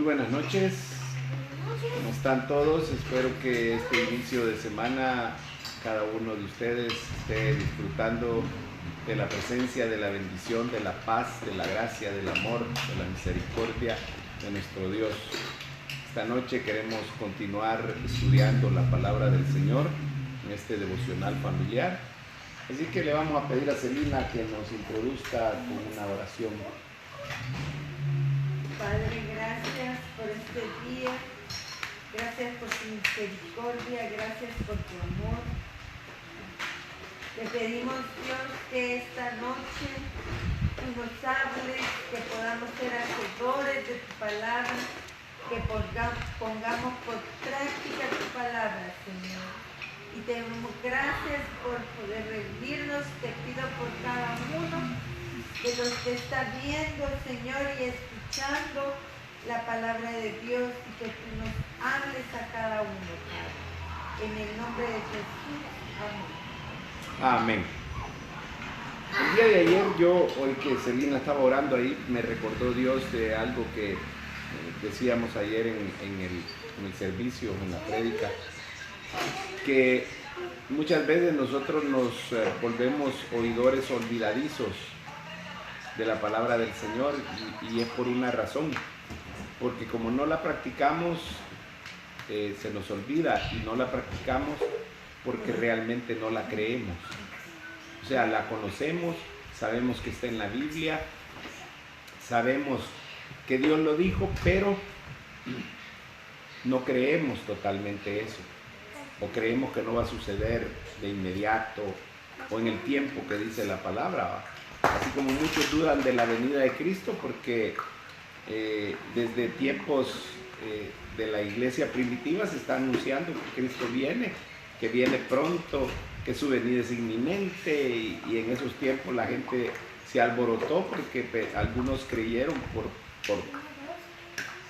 Muy buenas noches, ¿cómo están todos? Espero que este inicio de semana cada uno de ustedes esté disfrutando de la presencia, de la bendición, de la paz, de la gracia, del amor, de la misericordia de nuestro Dios. Esta noche queremos continuar estudiando la palabra del Señor en este devocional familiar. Así que le vamos a pedir a Celina que nos introduzca con una oración. Padre, gracias por este día, gracias por tu misericordia, gracias por tu amor. Te pedimos, Dios, que esta noche tú nos hables, que podamos ser hacedores de tu palabra, que pongamos por práctica tu palabra, Señor. Y te damos gracias por poder reunirnos. Te pido por cada uno de los que está viendo, Señor, y escuchando la palabra de Dios, y que tú nos hables a cada uno, Padre. En el nombre de Jesús. Amén. Amén. El día de ayer, hoy que Celina estaba orando ahí, me recordó Dios de algo que decíamos ayer en el servicio, en la prédica, que muchas veces nosotros nos volvemos oidores olvidadizos de la palabra del Señor, y es por una razón, porque como no la practicamos, se nos olvida, y no la practicamos porque realmente no la creemos. O sea, la conocemos, sabemos que está en la Biblia, sabemos que Dios lo dijo, pero no creemos totalmente eso, o creemos que no va a suceder de inmediato o en el tiempo que dice la palabra. Así como muchos dudan de la venida de Cristo, porque desde tiempos de la iglesia primitiva se está anunciando que Cristo viene, que viene pronto, que su venida es inminente, y en esos tiempos la gente se alborotó porque algunos creyeron por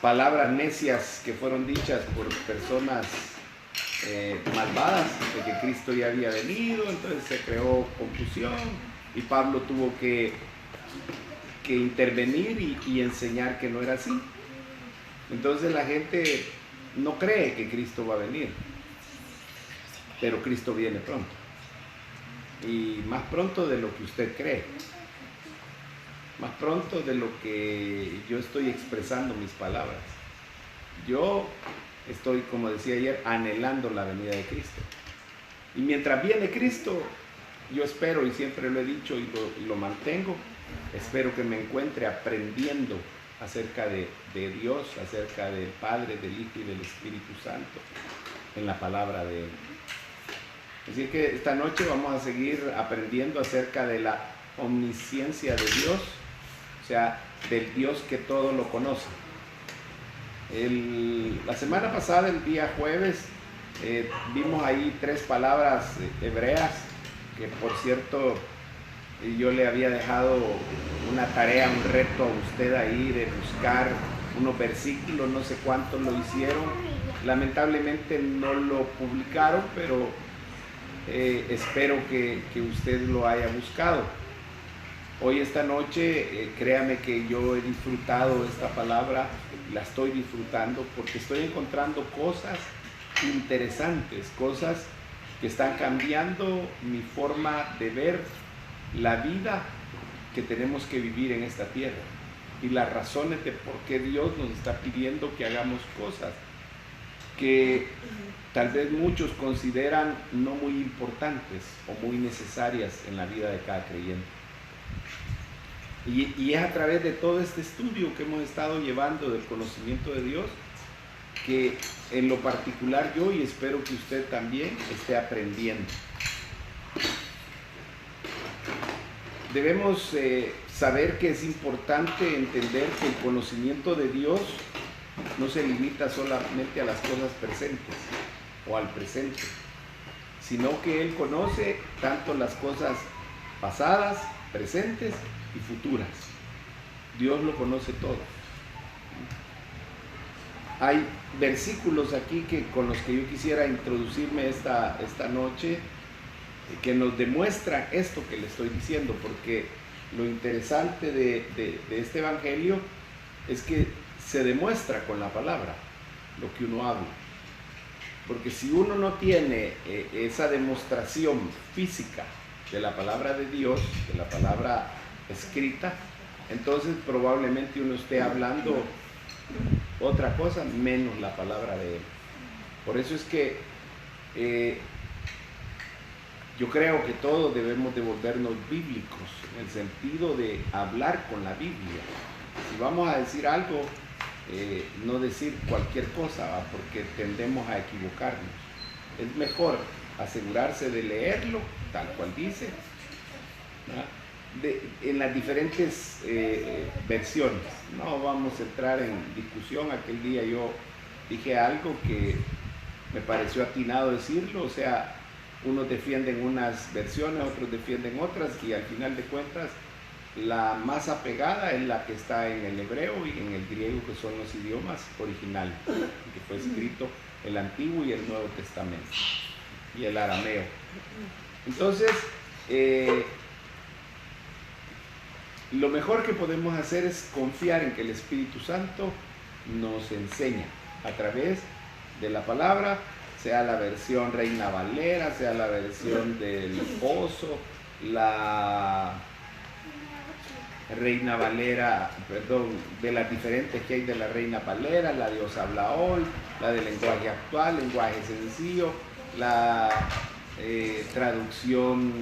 palabras necias que fueron dichas por personas malvadas, de que Cristo ya había venido. Entonces se creó confusión, y Pablo tuvo que intervenir y enseñar que no era así. Entonces la gente no cree que Cristo va a venir, pero Cristo viene pronto, y más pronto de lo que usted cree, más pronto de lo que yo estoy expresando mis palabras. Yo estoy, como decía ayer, anhelando la venida de Cristo, y mientras viene Cristo, yo espero, y siempre lo he dicho y lo mantengo, espero que me encuentre aprendiendo acerca de Dios, acerca del Padre, del Hijo y del Espíritu Santo en la palabra de Él. Así que esta noche vamos a seguir aprendiendo acerca de la omnisciencia de Dios, o sea, del Dios que todo lo conoce. La semana pasada, el día jueves, vimos ahí 3 palabras hebreas, que por cierto yo le había dejado una tarea, un reto a usted ahí de buscar unos versículos, no sé cuántos lo hicieron, lamentablemente no lo publicaron, pero espero que usted lo haya buscado. Hoy, esta noche, créame que yo he disfrutado esta palabra, la estoy disfrutando porque estoy encontrando cosas interesantes, cosas que están cambiando mi forma de ver la vida que tenemos que vivir en esta tierra, y las razones de por qué Dios nos está pidiendo que hagamos cosas que tal vez muchos consideran no muy importantes o muy necesarias en la vida de cada creyente. Y es a través de todo este estudio que hemos estado llevando del conocimiento de Dios que en lo particular yo, y espero que usted también, esté aprendiendo. Debemos saber que es importante entender que el conocimiento de Dios no se limita solamente a las cosas presentes o al presente, sino que Él conoce tanto las cosas pasadas, presentes y futuras. Dios lo conoce todo. Hay versículos aquí con los que yo quisiera introducirme esta noche, que nos demuestran esto que le estoy diciendo, porque lo interesante de este evangelio es que se demuestra con la palabra, lo que uno habla. Porque si uno no tiene esa demostración física de la palabra de Dios, de la palabra escrita, entonces probablemente uno esté hablando otra cosa menos la palabra de Él. Por eso es que yo creo que todos debemos de volvernos bíblicos, en el sentido de hablar con la Biblia. Si vamos a decir algo, no decir cualquier cosa, ¿va? Porque tendemos a equivocarnos. Es mejor asegurarse de leerlo tal cual dice, en las diferentes versiones. No vamos a entrar en discusión. Aquel día yo dije algo que me pareció atinado decirlo, o sea, unos defienden unas versiones, otros defienden otras, y al final de cuentas la más apegada es la que está en el hebreo y en el griego, que son los idiomas originales, que fue escrito el Antiguo y el Nuevo Testamento, y el arameo. Entonces, lo mejor que podemos hacer es confiar en que el Espíritu Santo nos enseña a través de la palabra, sea la versión Reina Valera, sea la versión del Pozo, la Reina Valera, perdón, de las diferentes que hay de la Reina Valera, la Dios habla hoy, la del lenguaje actual, lenguaje sencillo, la traducción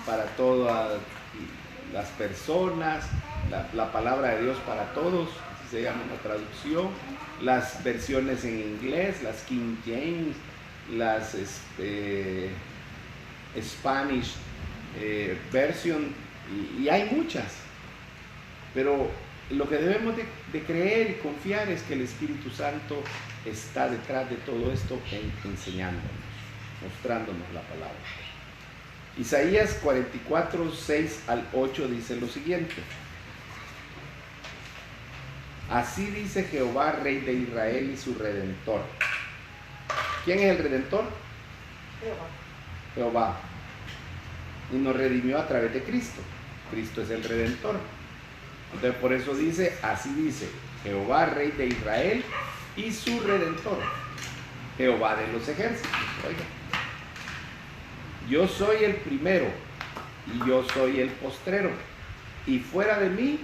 para todas las personas, la palabra de Dios para todos, así se llama la traducción, las versiones en inglés, las King James, las Spanish version, y hay muchas. Pero lo que debemos de creer y confiar es que el Espíritu Santo está detrás de todo esto, enseñándonos, mostrándonos la palabra. Isaías 44, 6 al 8 dice lo siguiente: así dice Jehová, Rey de Israel y su Redentor. ¿Quién es el Redentor? Jehová. Y nos redimió a través de Cristo. Cristo es el Redentor. Entonces por eso dice, así dice Jehová, Rey de Israel y su Redentor, Jehová de los ejércitos. Oiga, yo soy el primero y yo soy el postrero, y fuera de mí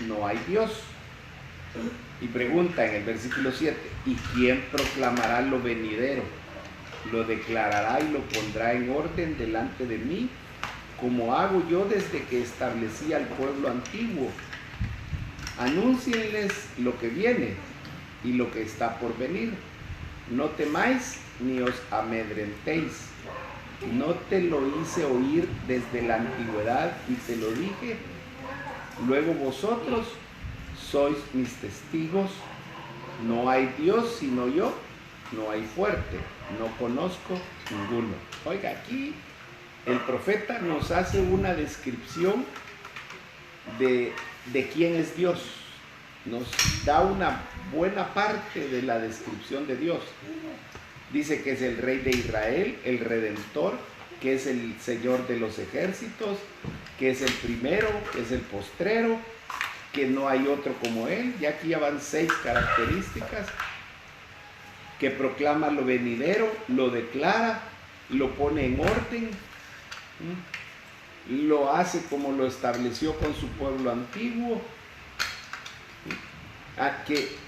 no hay Dios. Y pregunta en el versículo 7, ¿y quién proclamará lo venidero? Lo declarará y lo pondrá en orden delante de mí, como hago yo desde que establecí al pueblo antiguo. Anúncienles lo que viene y lo que está por venir. No temáis ni os amedrentéis. No te lo hice oír desde la antigüedad y te lo dije. Luego vosotros sois mis testigos. No hay Dios sino yo, no hay fuerte, no conozco ninguno. Oiga, aquí el profeta nos hace una descripción de quién es Dios. Nos da una buena parte de la descripción de Dios. Dice que es el Rey de Israel, el Redentor, que es el Señor de los ejércitos, que es el primero, que es el postrero, que no hay otro como Él. Y aquí ya van 6 características: que proclama lo venidero, lo declara, lo pone en orden, lo hace como lo estableció con su pueblo antiguo,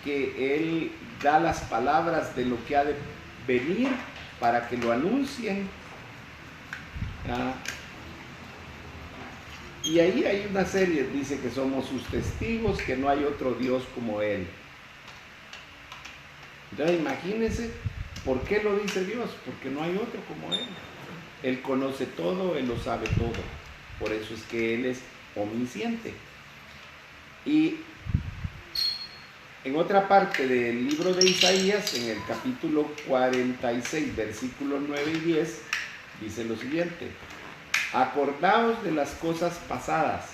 que Él da las palabras de lo que ha de venir para que lo anuncien. Y ahí hay una serie, dice que somos sus testigos, que no hay otro Dios como Él. Entonces imagínense, ¿por qué lo dice Dios? Porque no hay otro como Él. Él conoce todo, Él lo sabe todo. Por eso es que Él es omnisciente. Y en otra parte del libro de Isaías, en el capítulo 46, versículos 9 y 10, dice lo siguiente: acordaos de las cosas pasadas,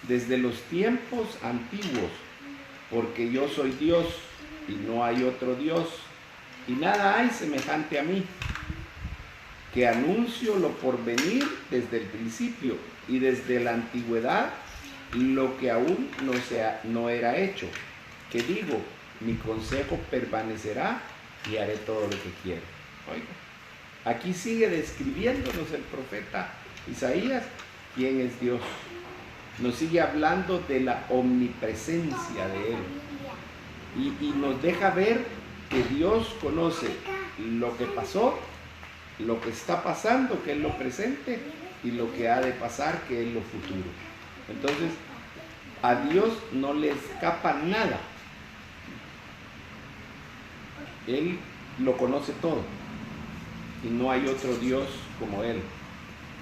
desde los tiempos antiguos, porque yo soy Dios y no hay otro Dios, y nada hay semejante a mí, que anuncio lo por venir desde el principio y desde la antigüedad lo que aún no era hecho, que digo, mi consejo permanecerá y haré todo lo que quiero. Oiga, aquí sigue describiéndonos el profeta Isaías quién es Dios. Nos sigue hablando de la omnipresencia de Él. Y nos deja ver que Dios conoce lo que pasó, lo que está pasando, que es lo presente, y lo que ha de pasar, que es lo futuro. Entonces, a Dios no le escapa nada. Él lo conoce todo. Y no hay otro Dios como Él.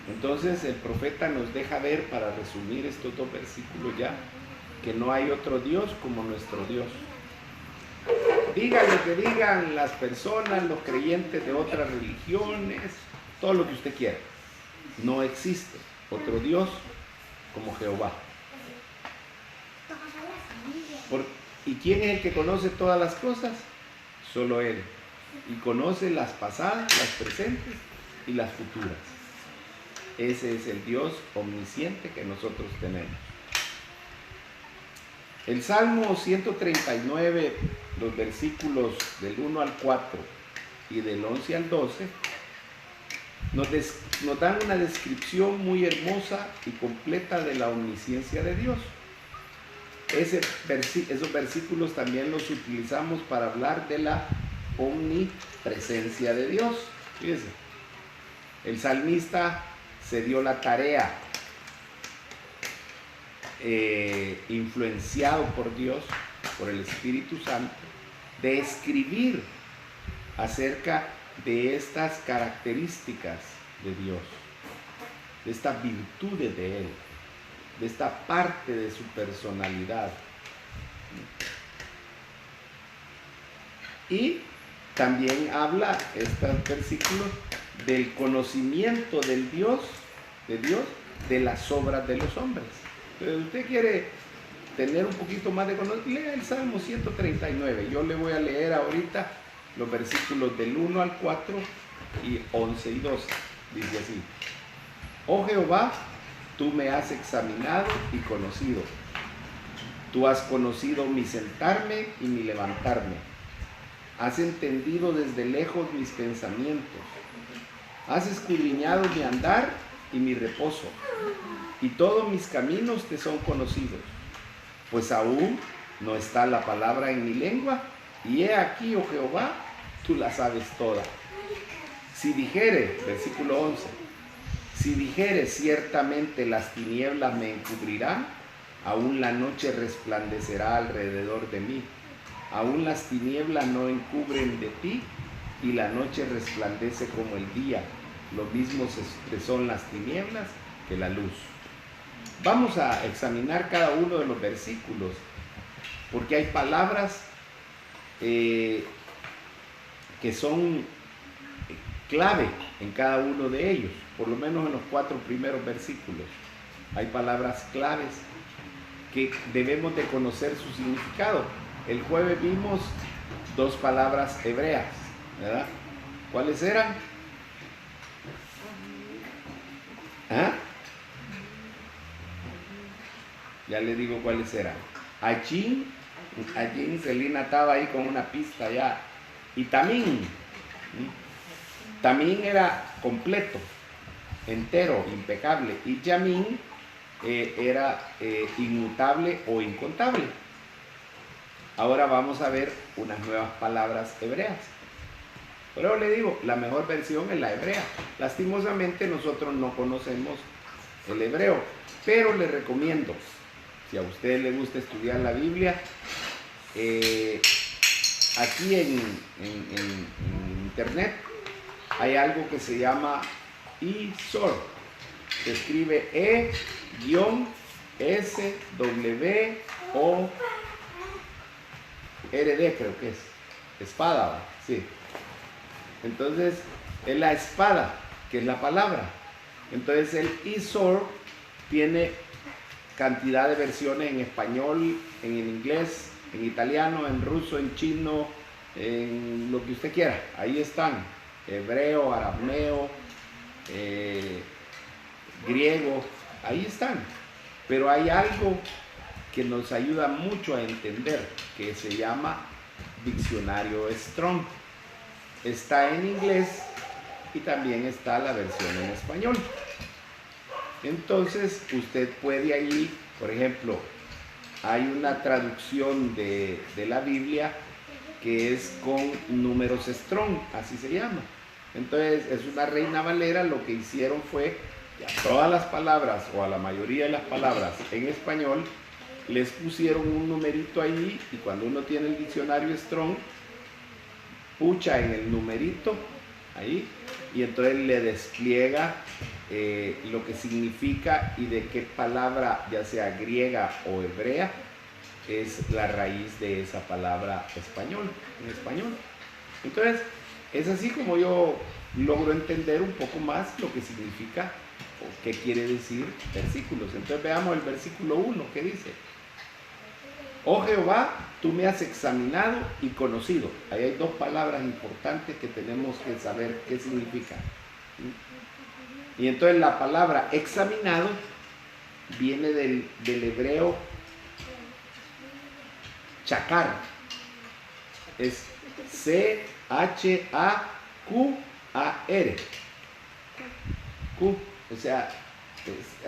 Entonces el profeta nos deja ver, para resumir estos dos versículos ya, que no hay otro Dios como nuestro Dios. Digan lo que digan las personas, los creyentes de otras religiones, todo lo que usted quiera. No existe otro Dios como Jehová. ¿Y quién es el que conoce todas las cosas? Solo Él. Y conoce las pasadas, las presentes y las futuras. Ese es el Dios omnisciente que nosotros tenemos. El Salmo 139, los versículos del 1 al 4 y del 11 al 12, nos dan una descripción muy hermosa y completa de la omnisciencia de Dios. Esos versículos también los utilizamos para hablar de la omnipresencia de Dios. Fíjense, el salmista se dio la tarea, influenciado por Dios, por el Espíritu Santo, de escribir acerca de estas características de Dios, de estas virtudes de Él, de esta parte de su personalidad. Y también habla estos versículos del conocimiento del Dios, de las obras de los hombres. Entonces, usted quiere tener un poquito más de conocimiento, lea el Salmo 139. Yo le voy a leer ahorita los versículos del 1 al 4 y 11 y 12. Dice así: Oh Jehová, tú me has examinado y conocido. Tú has conocido mi sentarme y mi levantarme. Has entendido desde lejos mis pensamientos. Has escudriñado mi andar y mi reposo. Y todos mis caminos te son conocidos. Pues aún no está la palabra en mi lengua. Y he aquí, oh Jehová, tú la sabes toda. Si dijere, versículo 11, si dijere ciertamente las tinieblas me encubrirán, aún la noche resplandecerá alrededor de mí. Aún las tinieblas no encubren de ti, y la noche resplandece como el día. Lo mismo son las tinieblas que la luz. Vamos a examinar cada uno de los versículos, porque hay palabras que son clave en cada uno de ellos. Por lo menos en los 4 primeros versículos hay palabras claves que debemos de conocer su significado. El jueves vimos 2 palabras hebreas, ¿verdad? ¿Cuáles eran? ¿Ah? Ya le digo cuáles eran. Allí Celina estaba ahí con una pista ya. Y Tamín. Tamín era completo, entero, impecable. Y Yamín era inmutable o incontable. Ahora vamos a ver unas nuevas palabras hebreas. Pero le digo, la mejor versión es la hebrea. Lastimosamente nosotros no conocemos el hebreo, pero le recomiendo, si a usted le gusta estudiar la Biblia, aquí en internet hay algo que se llama eSword. Se escribe E-S-W-O-R-D, creo que es. Espada, ¿va? Sí. Entonces, es la espada, que es la palabra. Entonces, el eSword tiene cantidad de versiones en español, en inglés, en italiano, en ruso, en chino, en lo que usted quiera. Ahí están. Hebreo, arameo, griego, ahí están. Pero hay algo que nos ayuda mucho a entender, que se llama Diccionario Strong. Está en inglés y también está la versión en español. Entonces usted puede ahí, por ejemplo, hay una traducción de la Biblia que es con números Strong, así se llama. Entonces es una Reina Valera. Lo que hicieron fue que a todas las palabras, o a la mayoría de las palabras en español, les pusieron un numerito ahí, y cuando uno tiene el diccionario Strong, pucha en el numerito ahí, y entonces le despliega lo que significa y de qué palabra, ya sea griega o hebrea, es la raíz de esa palabra español, en español. Entonces, es así como yo logro entender un poco más lo que significa o qué quiere decir versículos. Entonces veamos el versículo 1, que dice: oh Jehová, tú me has examinado y conocido. Ahí hay dos palabras importantes que tenemos que saber qué significan. Y entonces la palabra examinado viene del hebreo chakar. Es C-H-A-Q-A-R. Q, o sea,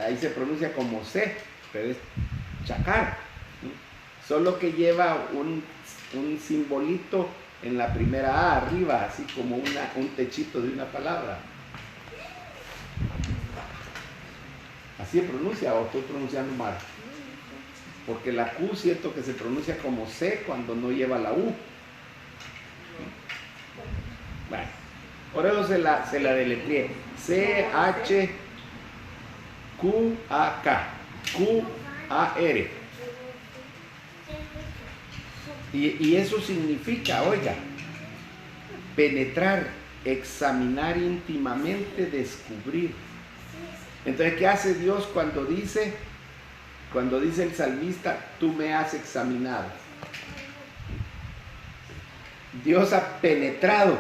ahí se pronuncia como C, pero es chakar. Solo que lleva un simbolito en la primera A arriba, así como un techito de una palabra. Así se pronuncia, o estoy pronunciando mal. Porque la Q siento que se pronuncia como C cuando no lleva la U. Bueno, por eso se la deletreé. C-H-Q-A-K. Q-A-R. Y eso significa, oiga, penetrar, examinar íntimamente, descubrir. Entonces, ¿qué hace Dios cuando dice el salmista, tú me has examinado? Dios ha penetrado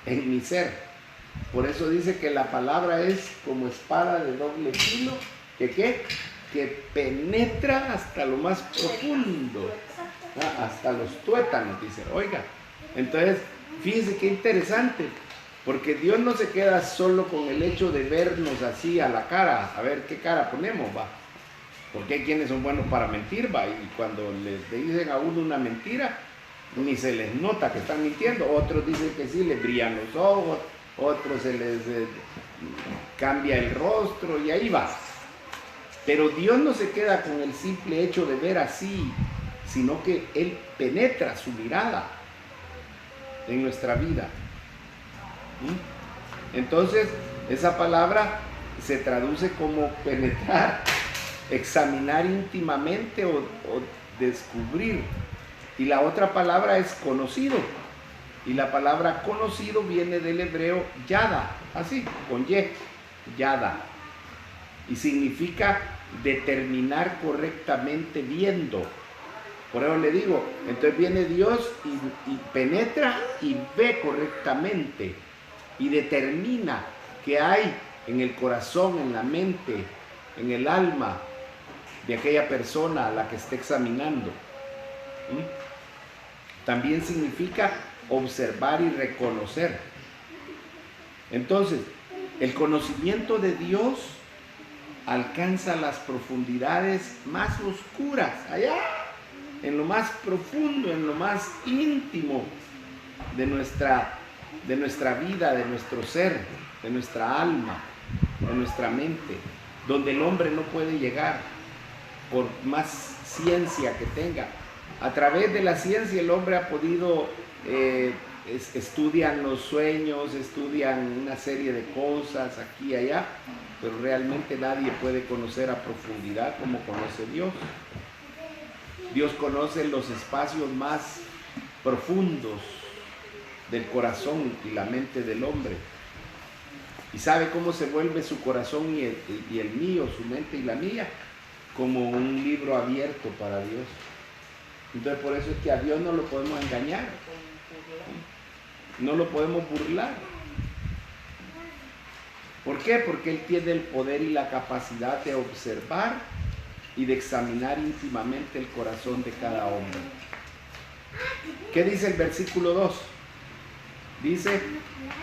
en mi ser. Por eso dice que la palabra es como espada de doble filo, que penetra hasta lo más profundo, hasta los tuétanos, dice. Oiga, entonces, fíjese qué interesante, porque Dios no se queda solo con el hecho de vernos así a la cara, a ver qué cara ponemos, va. Porque hay quienes son buenos para mentir, va, y cuando les dicen a uno una mentira, ni se les nota que están mintiendo. Otros dicen que sí, les brillan los ojos, otros se les cambia el rostro, y ahí va. Pero Dios no se queda con el simple hecho de ver así, sino que Él penetra su mirada en nuestra vida. Entonces, esa palabra se traduce como penetrar, examinar íntimamente o descubrir. Y la otra palabra es conocido. Y la palabra conocido viene del hebreo yada, así, con Y, yada. Y significa determinar correctamente viendo. Por eso le digo, entonces viene Dios y penetra y ve correctamente y determina qué hay en el corazón, en la mente, en el alma de aquella persona a la que está examinando. También significa observar y reconocer. Entonces, el conocimiento de Dios alcanza las profundidades más oscuras, allá, en lo más profundo, en lo más íntimo de nuestra vida, de nuestro ser, de nuestra alma, de nuestra mente, donde el hombre no puede llegar por más ciencia que tenga. A través de la ciencia el hombre ha podido, estudian los sueños, estudian una serie de cosas aquí y allá, pero realmente nadie puede conocer a profundidad como conoce Dios. Dios conoce los espacios más profundos del corazón y la mente del hombre. Y sabe cómo se vuelve su corazón y el mío, su mente y la mía, como un libro abierto para Dios. Entonces por eso es que a Dios no lo podemos engañar, no lo podemos burlar. ¿Por qué? Porque Él tiene el poder y la capacidad de observar y de examinar íntimamente el corazón de cada hombre. ¿Qué dice el versículo 2? Dice,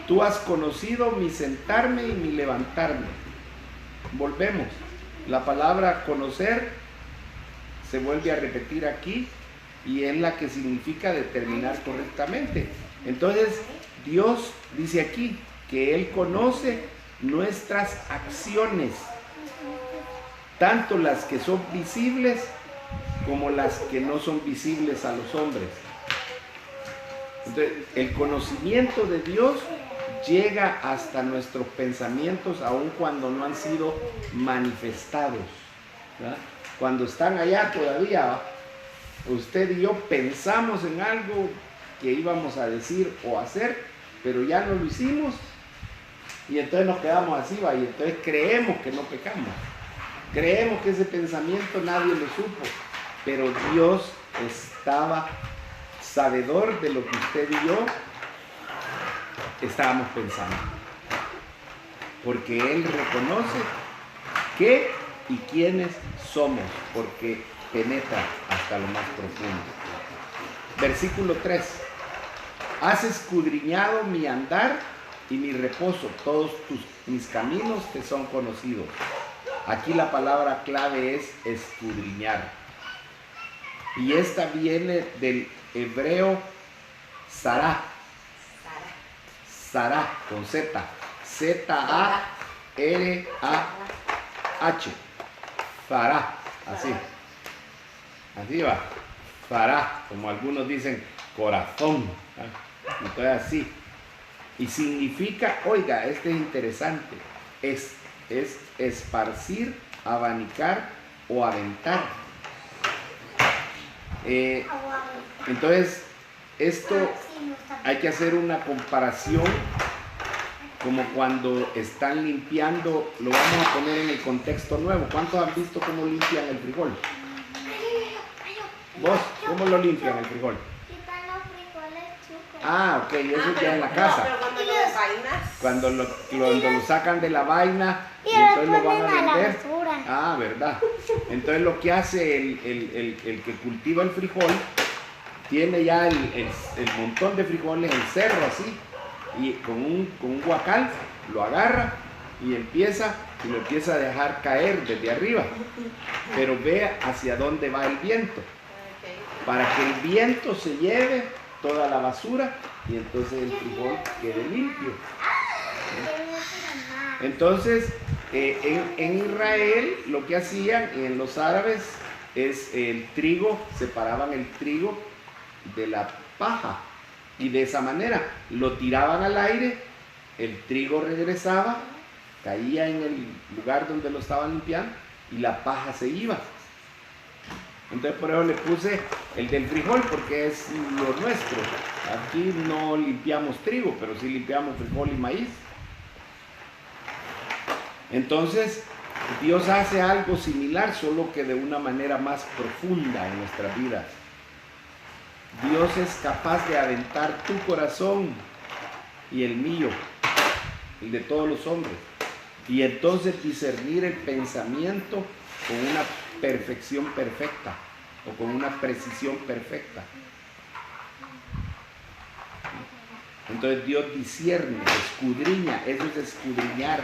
tú has conocido mi sentarme y mi levantarme. Volvemos. La palabra conocer se vuelve a repetir aquí y es la que significa determinar correctamente. Entonces, Dios dice aquí que Él conoce nuestras acciones, tanto las que son visibles como las que no son visibles a los hombres. Entonces, el conocimiento de Dios llega hasta nuestros pensamientos, aun cuando no han sido manifestados, ¿verdad? Cuando están allá todavía, ¿va? Usted y yo pensamos en algo que íbamos a decir o hacer, pero ya no lo hicimos, y entonces nos quedamos así, ¿va? Y entonces creemos que no pecamos, creemos que ese pensamiento nadie lo supo, pero Dios estaba sabedor de lo que usted y yo estábamos pensando, porque Él reconoce qué y quiénes somos, porque penetra hasta lo más profundo. Versículo 3. Has escudriñado mi andar y mi reposo, todos mis caminos te son conocidos. Aquí la palabra clave es escudriñar, y esta viene del hebreo Sarah, Sarah con Z, Z-A-R-A-H, Farah, así va, Farah, como algunos dicen, corazón, ¿eh? Entonces así, y significa, oiga, este es interesante, es esparcir, abanicar o aventar. Entonces, esto hay que hacer una comparación como cuando están limpiando, lo vamos a poner en el contexto nuevo. ¿Cuántos han visto cómo limpian el frijol? ¿Vos? ¿Cómo lo limpian el frijol? Quitan los frijoles chucos. Ah, ok, eso ya en la casa. No, pero cuando lo desvainas. Cuando lo sacan de la vaina Y entonces lo lo van ponen a a la vender. basura. Ah, verdad. Entonces lo que hace el que cultiva el frijol, tiene ya el montón de frijoles, el cerro así, y con un guacal lo agarra y lo empieza a dejar caer desde arriba, pero ve hacia dónde va el viento, para que el viento se lleve toda la basura y entonces el frijol quede limpio. Entonces, en Israel lo que hacían, en los árabes, es el trigo, separaban el trigo de la paja y de esa manera lo tiraban al aire, el trigo regresaba, caía en el lugar donde lo estaban limpiando y la paja se iba. Entonces por eso le puse el del frijol, porque es lo nuestro. Aquí no limpiamos trigo, pero sí limpiamos frijol y maíz. Entonces Dios hace algo similar, solo que de una manera más profunda en nuestras vidas. Dios es capaz de aventar tu corazón y el mío, el de todos los hombres, y entonces discernir el pensamiento con una perfección perfecta o con una precisión perfecta. Entonces Dios discierne, escudriña, eso es escudriñar.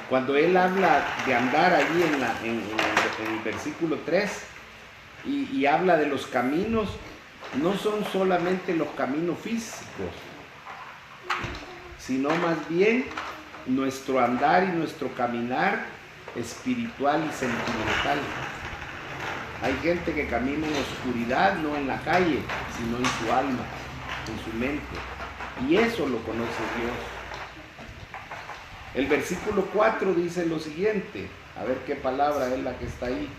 Cuando Él habla de andar allí en el versículo 3 y habla de los caminos, no son solamente los caminos físicos, sino más bien nuestro andar y nuestro caminar espiritual y sentimental. Hay gente que camina en oscuridad, no en la calle, sino en su alma, en su mente, y eso lo conoce Dios. El versículo 4 dice lo siguiente, a ver qué palabra es la que está ahí.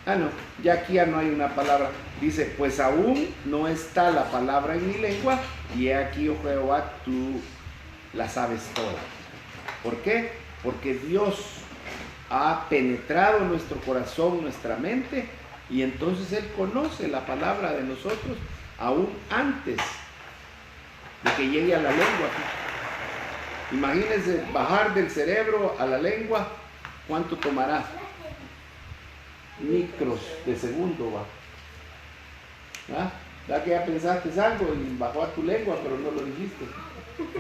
Ah, no, ya aquí ya no hay una palabra. Dice, pues aún no está la palabra en mi lengua, y he aquí, oh Jehová, tú la sabes toda. ¿Por qué? Porque Dios ha penetrado nuestro corazón, nuestra mente, y entonces Él conoce la palabra de nosotros aún antes de que llegue a la lengua. Imagínense bajar del cerebro a la lengua, ¿cuánto tomará? Micros de segundo va. ¿Ah? Ya que ya pensaste algo y bajó a tu lengua, pero no lo dijiste.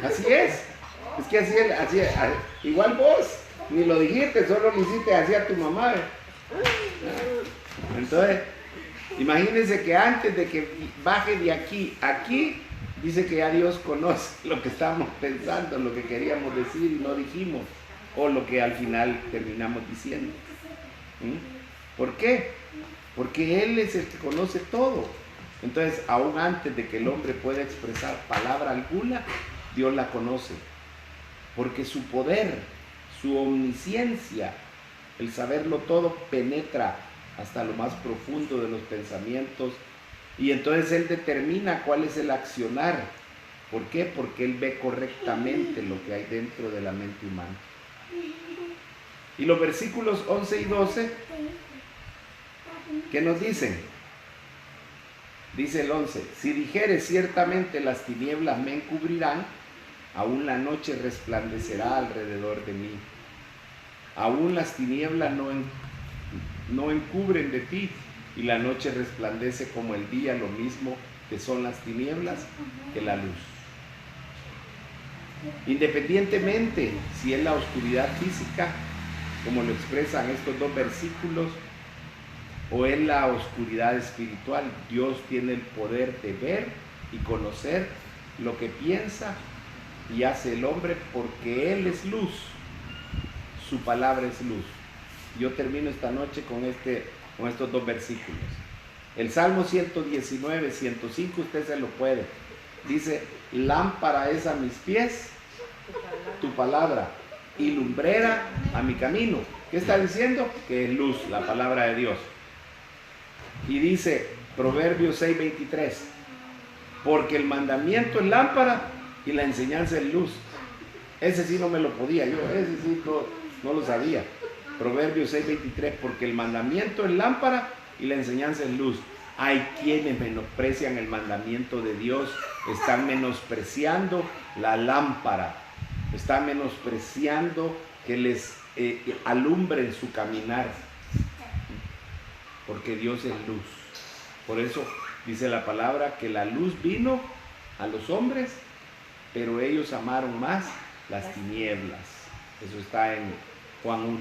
Así es. Es que así es. Igual vos, ni lo dijiste, solo lo hiciste así a tu mamá. Entonces, imagínense que antes de que baje de aquí a aquí, dice que ya Dios conoce lo que estábamos pensando, lo que queríamos decir y no dijimos, o lo que al final terminamos diciendo. ¿Por qué? Porque Él es el que conoce todo. Entonces, aún antes de que el hombre pueda expresar palabra alguna, Dios la conoce. Porque su poder, su omnisciencia, el saberlo todo, penetra hasta lo más profundo de los pensamientos. Y entonces Él determina cuál es el accionar. ¿Por qué? Porque Él ve correctamente lo que hay dentro de la mente humana. Y los versículos 11 y 12, ¿qué nos dicen? Dice el 11, si dijere ciertamente las tinieblas me encubrirán, aún la noche resplandecerá alrededor de mí. Aún las tinieblas no encubren de ti, y la noche resplandece como el día, lo mismo que son las tinieblas que la luz. Independientemente si es la oscuridad física, como lo expresan estos dos versículos, o es la oscuridad espiritual, Dios tiene el poder de ver y conocer lo que piensa y hace el hombre, porque Él es luz, su palabra es luz. Yo termino esta noche con estos dos versículos. El Salmo 119, 105, usted se lo puede. Dice, lámpara es a mis pies tu palabra y lumbrera a mi camino. ¿Qué está diciendo? Que es luz, la palabra de Dios. Y dice, Proverbios 6, 23, porque el mandamiento es lámpara y la enseñanza es luz. Ese sí no me lo podía yo, ese sí no lo sabía. Proverbios 6, 23, porque el mandamiento es lámpara y la enseñanza es luz. Hay quienes menosprecian el mandamiento de Dios, están menospreciando la lámpara, están menospreciando que les alumbre en su caminar, porque Dios es luz. Por eso dice la palabra que la luz vino a los hombres, pero ellos amaron más las tinieblas. Eso está en Juan 1.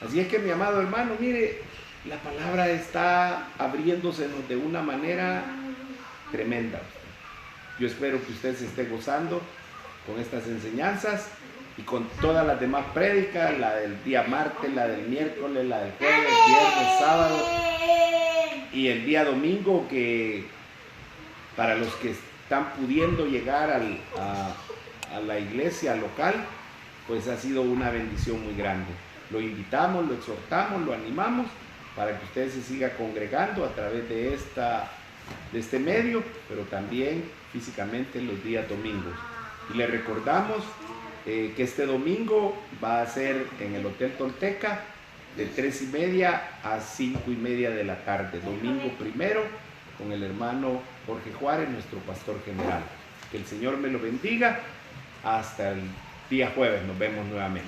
Así es que, mi amado hermano, mire, la palabra está abriéndose de una manera tremenda. Yo espero que usted se esté gozando con estas enseñanzas y con todas las demás prédicas, la del día martes, la del miércoles, la del jueves, viernes, sábado y el día domingo, que para los que están pudiendo llegar a la iglesia local, pues ha sido una bendición muy grande. Lo invitamos, lo exhortamos, lo animamos para que usted se siga congregando a través de este medio, pero también físicamente los días domingos. Y le recordamos que este domingo va a ser en el Hotel Tolteca de 3:30 a 5:30 de la tarde. Domingo primero, con el hermano Jorge Juárez, nuestro pastor general. Que el Señor me lo bendiga. Hasta el día jueves nos vemos nuevamente.